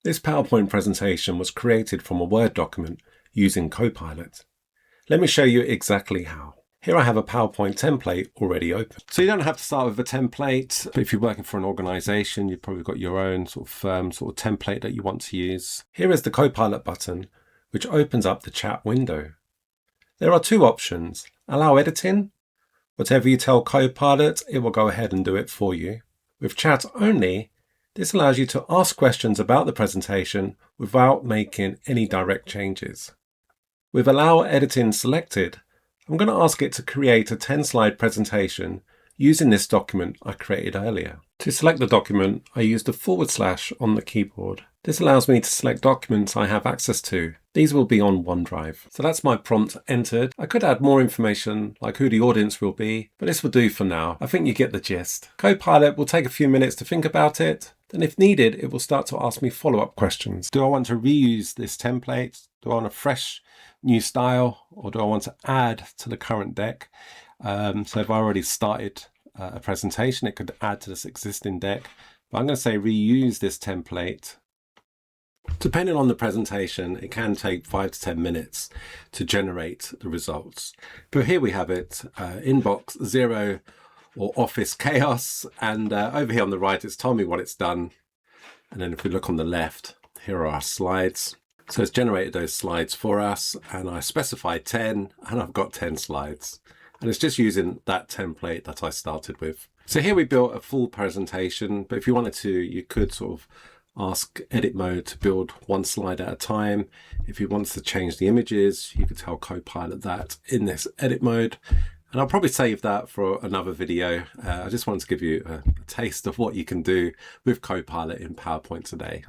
This PowerPoint presentation was created from a Word document using Copilot. Let me show you exactly how. Here I have a PowerPoint template already open. So you don't have to start with a template, but if you're working for an organization, you've probably got your own sort of template that you want to use. Here is the Copilot button, which opens up the chat window. There are two options: allow editing. Whatever you tell Copilot, it will go ahead and do it for you. With chat only, this allows you to ask questions about the presentation without making any direct changes. With allow editing selected, I'm going to ask it to create a 10-slide presentation using this document I created earlier. To select the document, I use the / on the keyboard. This allows me to select documents I have access to. These will be on OneDrive. So that's my prompt entered. I could add more information, like who the audience will be, but this will do for now. I think you get the gist. Copilot will take a few minutes to think about it. Then if needed, it will start to ask me follow-up questions. Do I want to reuse this template? Do I want a fresh new style, or do I want to add to the current deck? So if I already started a presentation, it could add to this existing deck. But I'm going to say reuse this template. Depending on the presentation, it can take 5 to 10 minutes to generate the results. But here we have it, inbox 0 or office chaos. And over here on the right, it's told me what it's done. And then if we look on the left, here are our slides. So it's generated those slides for us, and I specified 10, and I've got 10 slides. And it's just using that template that I started with. So here we built a full presentation, but if you wanted to, you could sort of ask edit mode to build one slide at a time. If you wanted to change the images, you could tell Copilot that in this edit mode. And I'll probably save that for another video. I just wanted to give you a taste of what you can do with Copilot in PowerPoint today.